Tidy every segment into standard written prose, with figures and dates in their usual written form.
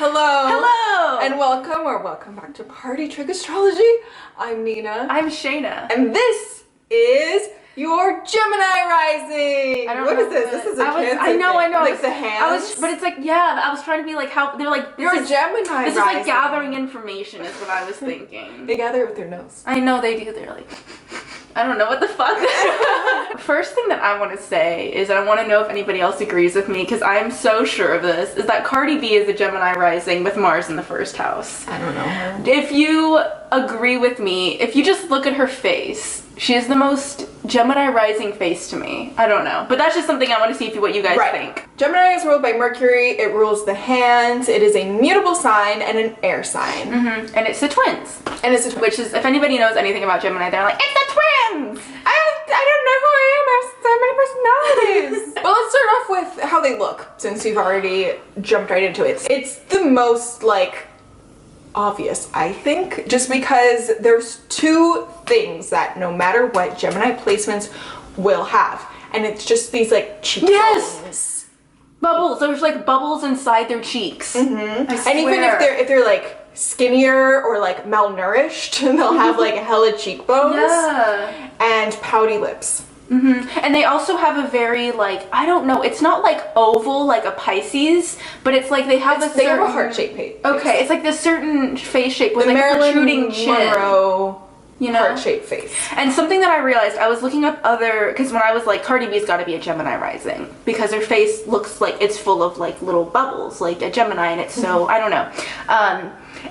Hello. Hello. And welcome back to Party Trick Astrology. I'm Nina. I'm Shaina. And this is your Gemini Rising. What is this? This is a Cancer I know. Like the hands? But it's like, yeah, I was trying to be like, how, they're like, You're a Gemini Rising. This is like gathering information is what I was thinking. They gather it with their nose. I know they do. They're like, I don't know what the fuck. First thing that I want to say is I want to know if anybody else agrees with me, because I am so sure of this, is that Cardi B is a Gemini rising with Mars in the first house. I don't know. If you agree with me, if you just look at her face, she is the most Gemini rising face to me. I don't know. But that's just something I want to see what you guys think. Gemini is ruled by Mercury. It rules the hands. It is a mutable sign and an air sign. Mm-hmm. And it's the twins. And it's a twin. Which is, if anybody knows anything about Gemini, they're like, it's the twins! I don't know who I am. I have so many personalities. Well, let's start off with how they look, since we've already jumped right into it. It's the most, like, obvious, I think, just because there's two things that no matter what Gemini placements will have, and it's just these like cheekbones. Yes, bubbles. There's like bubbles inside their cheeks. Mm-hmm. And even if they're like skinnier or like malnourished, they'll have like hella cheekbones. Yeah. And pouty lips. Mm-hmm. And they also have a very, like, I don't know, it's not like oval like a Pisces, but it's like they have They have a heart-shaped face. Okay, it's like this certain face shape with the like Marilyn protruding chin. Monroe, you know, heart-shaped face. And something that I realized, I was looking up other, because when I was like, Cardi B's got to be a Gemini rising, because her face looks like it's full of like little bubbles, like a Gemini, and it's so, I don't know.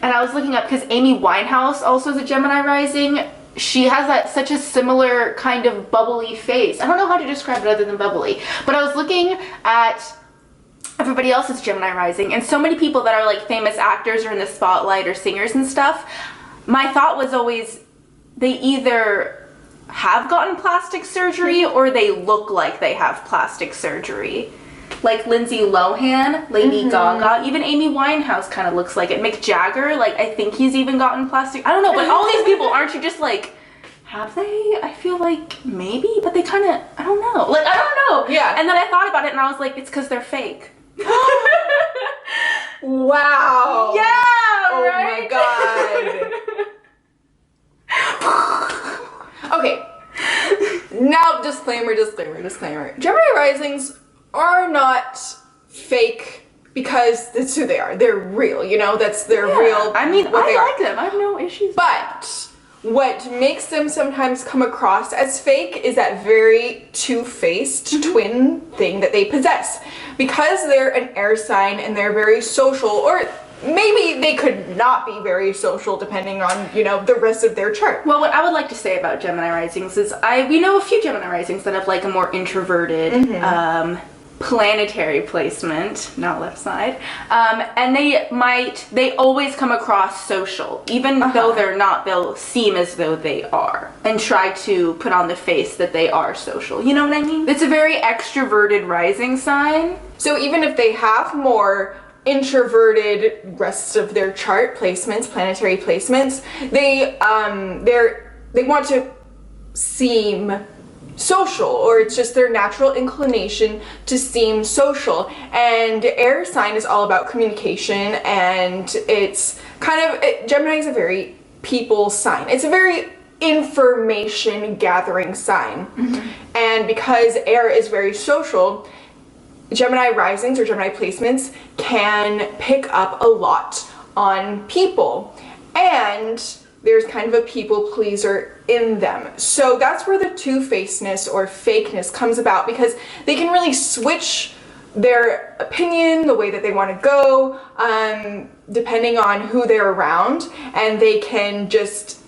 And I was looking up, because Amy Winehouse also is a Gemini rising. She has such a similar kind of bubbly face. I don't know how to describe it other than bubbly, but I was looking at everybody else's Gemini rising, and so many people that are like famous actors or in the spotlight or singers and stuff. My thought was always they either have gotten plastic surgery or they look like they have plastic surgery. Like Lindsay Lohan, Lady Gaga, even Amy Winehouse kind of looks like it. Mick Jagger, like I think he's even gotten plastic. I don't know, but all these people, aren't you just like, have they? I feel like maybe, but they kind of, I don't know. Like, I don't know. Yeah. And then I thought about it and I was like, it's because they're fake. Wow. Yeah, oh right? my god. Okay. Now, disclaimer. Gemini risings are not fake because that's who they are. They're real, you know? That's their real. I mean, what they I like are. them. I have no issues. But what makes them sometimes come across as fake is that very two-faced twin thing that they possess. Because they're an air sign and they're very social, or maybe they could not be very social depending on, you know, the rest of their chart. Well, what I would like to say about Gemini risings is we know a few Gemini risings that have like a more introverted planetary placement, not left side, and they always come across social, even though they're not. They'll seem as though they are and try to put on the face that they are social. You know what I mean? It's a very extroverted rising sign. So even if they have more introverted rest of their chart placements, planetary placements, they want to seem social, or it's just their natural inclination to seem social. And air sign is all about communication, and it's kind of, Gemini is a very people sign. It's a very information gathering sign. And because air is very social, Gemini risings or Gemini placements can pick up a lot on people, and there's kind of a people pleaser in them. So that's where the two-facedness or fakeness comes about, because they can really switch their opinion, the way that they want to go, depending on who they're around, and they can just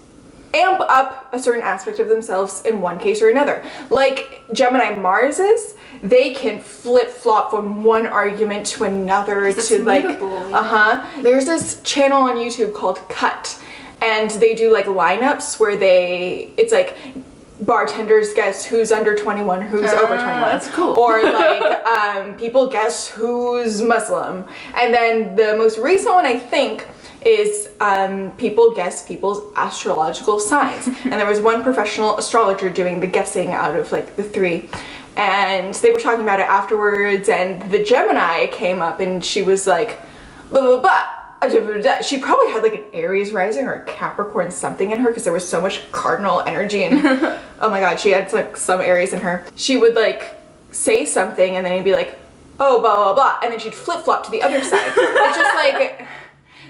amp up a certain aspect of themselves in one case or another. Like Gemini Marses, they can flip-flop from one argument to another to like, There's this channel on YouTube called Cut, and they do like lineups where it's like bartenders guess who's under 21, who's over 21. That's cool. Or like people guess who's Muslim. And then the most recent one, I think, is people guess people's astrological signs. And there was one professional astrologer doing the guessing out of like the three. And they were talking about it afterwards, and the Gemini came up and she was like, blah, blah, blah. She probably had like an Aries rising or a Capricorn something in her because there was so much cardinal energy and oh my god, she had like some Aries in her. She would like say something and then he'd be like, oh, blah, blah, blah, and then she'd flip-flop to the other side. It's just like,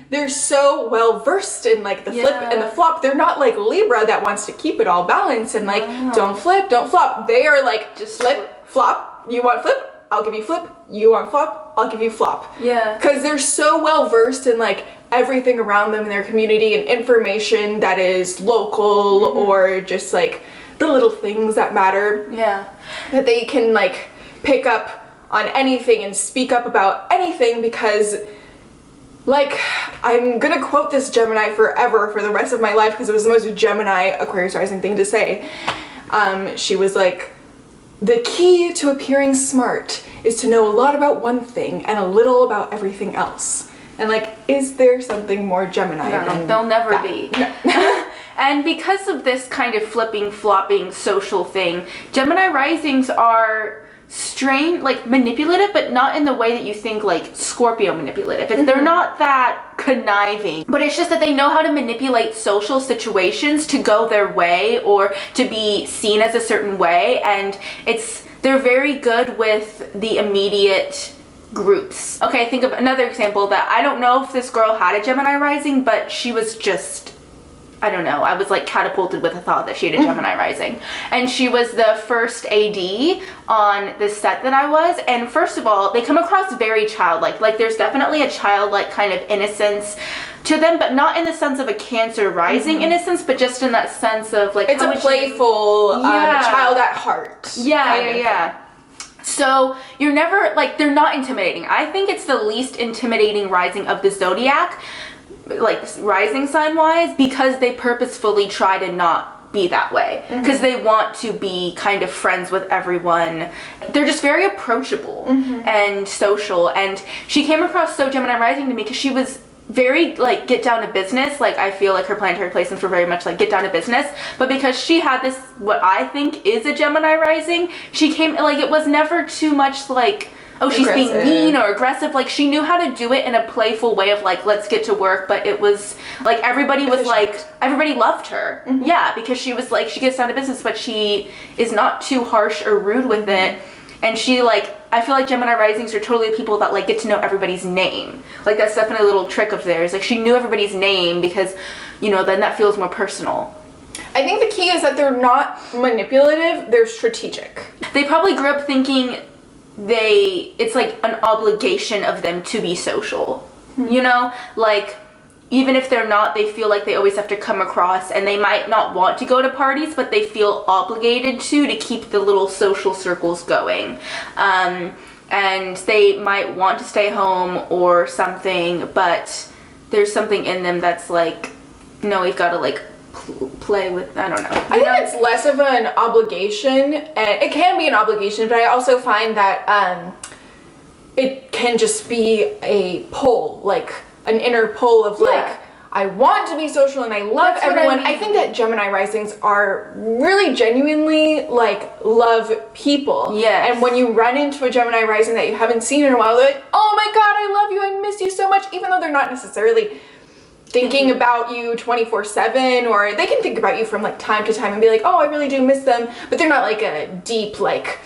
they're so well versed in like the flip and the flop. They're not like Libra that wants to keep it all balanced and like, don't flip, don't flop. They are like, just flip, flop, you want flip? I'll give you flip. You want flop? I'll give you flop. Yeah. Because they're so well versed in like everything around them in their community and information that is local or just like the little things that matter. Yeah. That they can like pick up on anything and speak up about anything because like I'm gonna quote this Gemini forever for the rest of my life because it was the most Gemini Aquarius rising thing to say. She was like, the key to appearing smart is to know a lot about one thing and a little about everything else. And like, is there something more Gemini than there'll never that? be. No. And because of this kind of flipping, flopping social thing, Gemini risings are strange, like manipulative, but not in the way that you think like Scorpio manipulative. They're not that conniving, but it's just that they know how to manipulate social situations to go their way or to be seen as a certain way, and they're very good with the immediate groups. Okay, think of another example that I don't know if this girl had a Gemini rising, but she was just, I don't know, I was like catapulted with the thought that she had a Gemini rising. And she was the first AD on the set that I was. And first of all, they come across very childlike. Like there's definitely a childlike kind of innocence to them, but not in the sense of a Cancer rising innocence, but just in that sense of like, it's a playful child at heart. Yeah. So you're never, like, they're not intimidating. I think it's the least intimidating rising of the zodiac, like rising sign wise, because they purposefully try to not be that way, because they want to be kind of friends with everyone. They're just very approachable and social, and she came across so Gemini rising to me because she was very like get down to business. Like I feel like her planetary placements were very much like get down to business, but because she had this what I think is a Gemini rising, she came like it was never too much like, oh, she's being mean or aggressive. Like she knew how to do it in a playful way of like, let's get to work, but it was like everybody was like, everybody loved her. Yeah, because she was like, she gets down to business, but she is not too harsh or rude with it. And she like, I feel like Gemini risings are totally people that like get to know everybody's name. Like that's definitely a little trick of theirs. Like she knew everybody's name because, you know, then that feels more personal. I think the key is that they're not manipulative, they're strategic. They probably grew up thinking it's like an obligation of them to be social. You know, like even if they're not, they feel like they always have to come across, and they might not want to go to parties, but they feel obligated to keep the little social circles going. And they might want to stay home or something, but there's something in them that's like, no, we've got to like play with, I don't know. I think it's less of an obligation, and it can be an obligation, but I also find that it can just be a pull, like an inner pull of like, I want to be social and I love everyone. I think that Gemini risings are really genuinely like love people. Yes. And when you run into a Gemini rising that you haven't seen in a while, they're like, oh my god, I love you, I miss you so much, even though they're not necessarily thinking about you 24/7, or they can think about you from like time to time and be like, oh, I really do miss them, but they're not like a deep like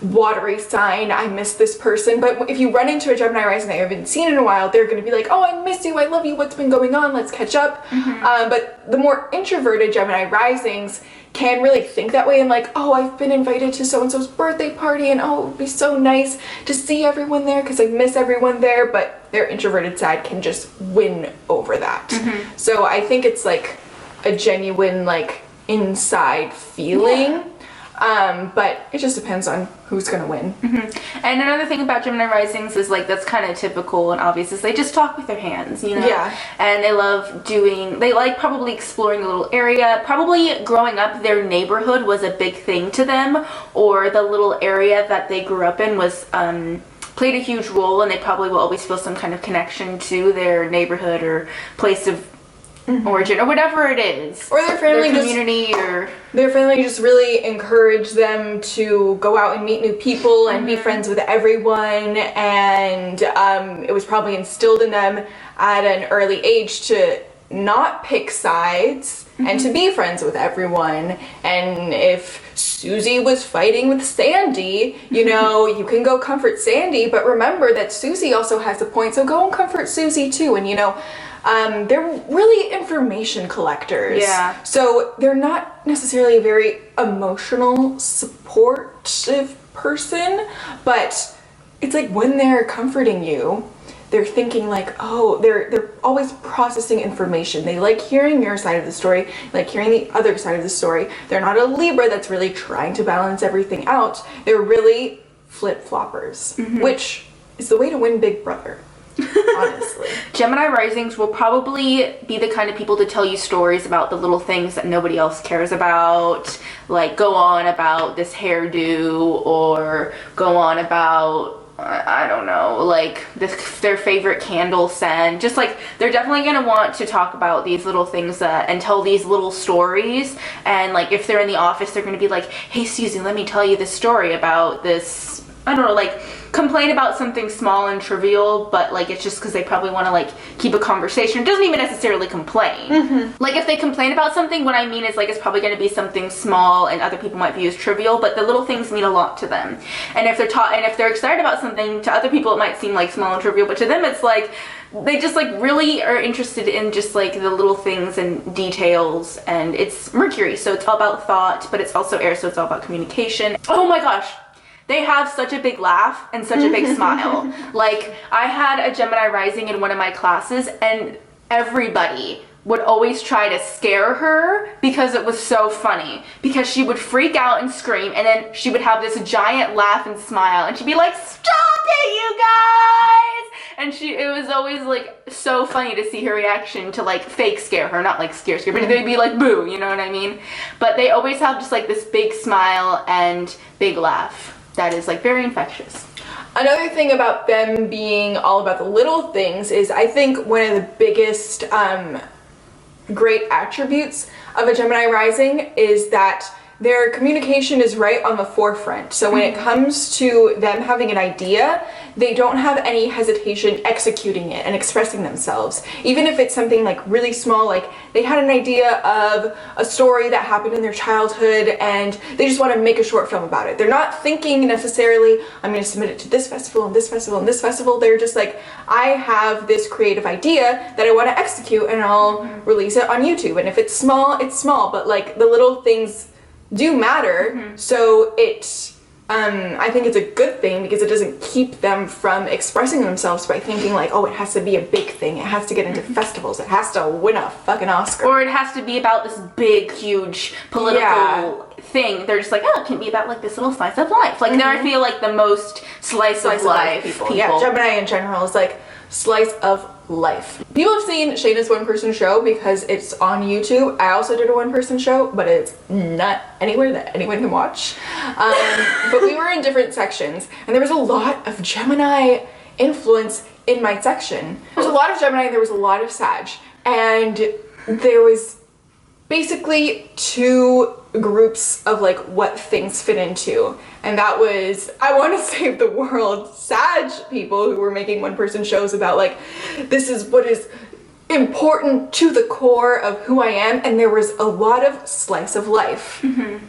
watery sign, I miss this person. But if you run into a Gemini rising that you haven't seen in a while, they're going to be like, oh, I miss you, I love you, what's been going on, let's catch up. But the more introverted Gemini risings can really think that way and like, oh, I've been invited to so-and-so's birthday party and oh, it would be so nice to see everyone there because I miss everyone there, but their introverted side can just win over that. So I think it's like a genuine like inside feeling. But it just depends on who's gonna win. And another thing about Gemini risings is like that's kind of typical and obvious is they just talk with their hands, you know? Yeah. And they like probably exploring a little area. Probably growing up, their neighborhood was a big thing to them, or the little area that they grew up in was played a huge role, and they probably will always feel some kind of connection to their neighborhood or place of origin or whatever it is. Or their family community or... Their family just really encouraged them to go out and meet new people and be friends with everyone, and it was probably instilled in them at an early age to not pick sides and to be friends with everyone. And if Susie was fighting with Sandy, you know, you can go comfort Sandy, but remember that Susie also has a point, so go and comfort Susie too. And you know, they're really information collectors. Yeah. So they're not necessarily a very emotional, supportive person, but it's like when they're comforting you, they're thinking like, oh, they're always processing information. They like hearing your side of the story, like hearing the other side of the story. They're not a Libra that's really trying to balance everything out. They're really flip-floppers, which is the way to win Big Brother. Honestly. Gemini risings will probably be the kind of people to tell you stories about the little things that nobody else cares about, like go on about this hairdo, or go on about, I don't know, like their favorite candle scent. Just like they're definitely gonna want to talk about these little things and tell these little stories. And like if they're in the office, they're gonna be like, hey Susie, let me tell you this story about this, I don't know, like complain about something small and trivial, but like it's just because they probably want to like keep a conversation. It doesn't even necessarily complain. Like if they complain about something, what I mean is like it's probably going to be something small and other people might view as trivial, but the little things mean a lot to them. And if they're excited about something, to other people it might seem like small and trivial, but to them it's like they just like really are interested in just like the little things and details. And it's Mercury, so it's all about thought, but it's also air, so it's all about communication. Oh my gosh, they have such a big laugh and such a big smile. Like, I had a Gemini rising in one of my classes, and everybody would always try to scare her because it was so funny. Because she would freak out and scream, and then she would have this giant laugh and smile, and she'd be like, stop it, you guys! And it was always like so funny to see her reaction to like fake scare her, not like scare, but they'd be like, boo, you know what I mean? But they always have just like this big smile and big laugh. That is like very infectious. Another thing about them being all about the little things is I think one of the biggest great attributes of a Gemini rising is that their communication is right on the forefront. So when it comes to them having an idea, they don't have any hesitation executing it and expressing themselves. Even if it's something like really small, like they had an idea of a story that happened in their childhood and they just want to make a short film about it. They're not thinking necessarily, I'm going to submit it to this festival and this festival and this festival. They're just like, I have this creative idea that I want to execute and I'll release it on YouTube. And if it's small, it's small, but like the little things do matter. So I think it's a good thing because it doesn't keep them from expressing themselves by thinking like, oh, it has to be a big thing, it has to get into festivals, it has to win a fucking Oscar, or it has to be about this big huge political thing. They're just like, oh, it can be about like this little slice of life. Like there I feel like the most slice of life people. Yeah, Gemini in general is like slice of life. People have seen Shaina's one-person show because it's on YouTube. I also did a one-person show, but it's not anywhere that anyone can watch. But we were in different sections, and there was a lot of Gemini influence in my section. There was a lot of Gemini, and there was a lot of Sag, and there was basically two groups of like what things fit into, and that was I Want to Save the World Sag people who were making one-person shows about like this is what is important to the core of who I am, and there was a lot of slice of life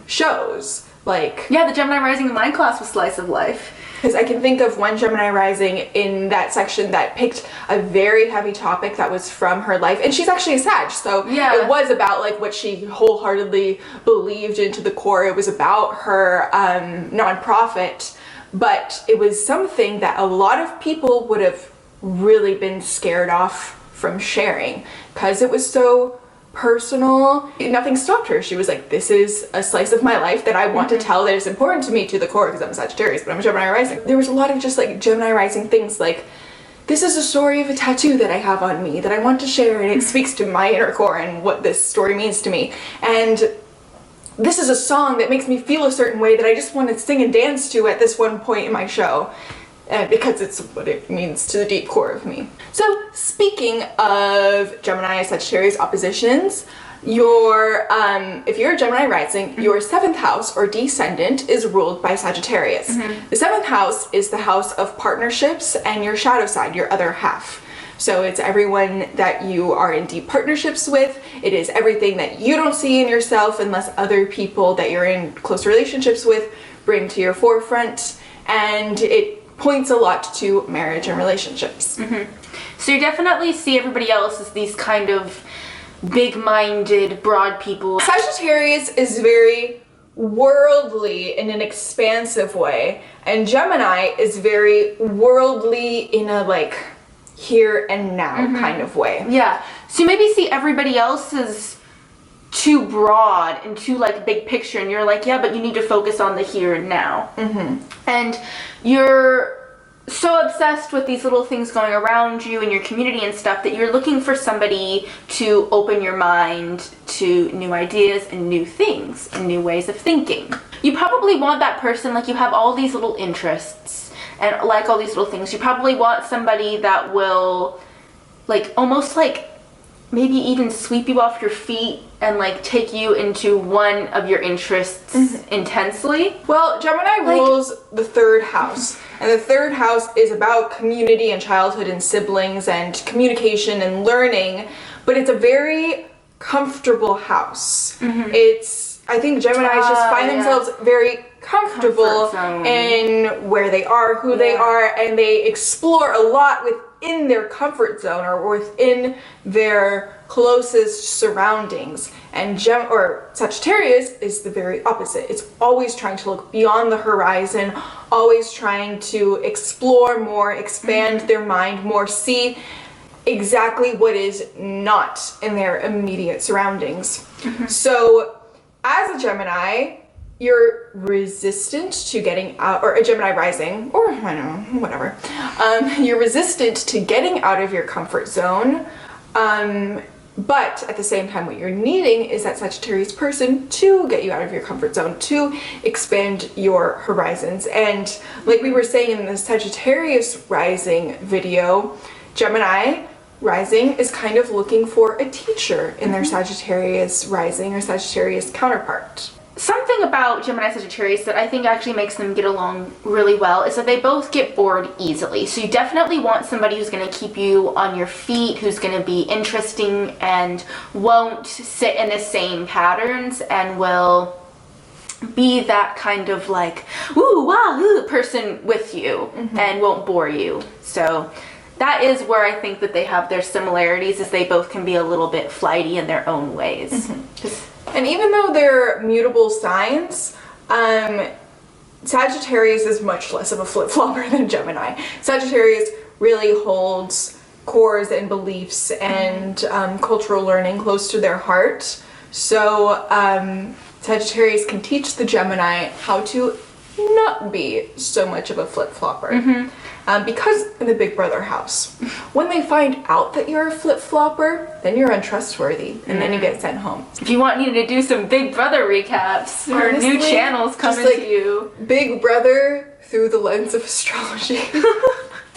shows. Like, yeah, the Gemini rising in my class was slice of life. Because I can think of one Gemini rising in that section that picked a very heavy topic that was from her life, and she's actually a Sag, so it was about like what she wholeheartedly believed into the core. It was about her nonprofit, but it was something that a lot of people would have really been scared off from sharing because it was so personal. Nothing stopped her. She was like, this is a slice of my life that I want to tell that is important to me to the core because I'm a Sagittarius, but I'm a Gemini rising. There was a lot of just like Gemini rising things like, this is a story of a tattoo that I have on me that I want to share, and it speaks to my inner core and what this story means to me. And this is a song that makes me feel a certain way that I just want to sing and dance to at this one point in my show. because it's what it means to the deep core of me. So speaking of Gemini Sagittarius oppositions, if you're a Gemini rising, your 7th house or descendant is ruled by Sagittarius. The 7th house is the house of partnerships and your shadow side, your other half. So it's everyone that you are in deep partnerships with. It is everything that you don't see in yourself unless other people that you're in close relationships with bring to your forefront. And it points a lot to marriage and relationships. So you definitely see everybody else as these kind of big-minded, broad people. Sagittarius is very worldly in an expansive way, and Gemini is very worldly in a like here and now kind of way. Yeah. So you maybe see everybody else as too broad and too like big picture, and you're like, yeah, but you need to focus on the here and now. And you're so obsessed with these little things going around you and your community and stuff that you're looking for somebody to open your mind to new ideas and new things and new ways of thinking. You probably want that person, like you have all these little interests and like all these little things. You probably want somebody that will like almost like maybe even sweep you off your feet and like take you into one of your interests intensely. Well, Gemini rules the 3rd house, and the 3rd house is about community and childhood and siblings and communication and learning, but it's a very comfortable house. I think Geminis just find themselves very comfortable in where they are, who they are, and they explore a lot within their comfort zone or within their closest surroundings. And Sagittarius is the very opposite. It's always trying to look beyond the horizon, always trying to explore more, expand their mind more, see exactly what is not in their immediate surroundings. So as a Gemini, you're resistant to getting out, or a Gemini rising, or I don't know, whatever. You're resistant to getting out of your comfort zone, but at the same time what you're needing is that Sagittarius person to get you out of your comfort zone, to expand your horizons. And like we were saying in the Sagittarius rising video, Gemini rising is kind of looking for a teacher in their Sagittarius rising or Sagittarius counterpart. Something about Gemini Sagittarius that I think actually makes them get along really well is that they both get bored easily. So you definitely want somebody who's going to keep you on your feet, who's going to be interesting and won't sit in the same patterns and will be that kind of like, ooh, wow, ooh, person with you and won't bore you. So that is where I think that they have their similarities, is they both can be a little bit flighty in their own ways. And even though they're mutable signs, Sagittarius is much less of a flip-flopper than Gemini. Sagittarius really holds cores and beliefs and cultural learning close to their heart. So Sagittarius can teach the Gemini how to not be so much of a flip-flopper. Because in the Big Brother house, when they find out that you're a flip-flopper, then you're untrustworthy, and then you get sent home. If you want me to do some Big Brother recaps or new channels coming to you. Big Brother through the lens of astrology.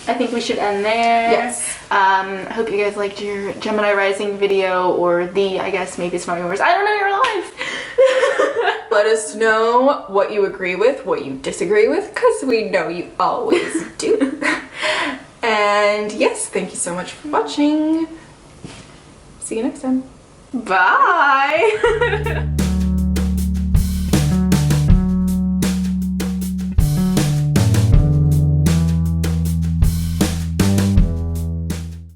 I think we should end there. Yes. I hope you guys liked your Gemini Rising video, or I guess maybe Smart Rumors. I don't know, you're alive. Let us know what you agree with, what you disagree with, because we know you always do. And yes, thank you so much for watching. See you next time. Bye.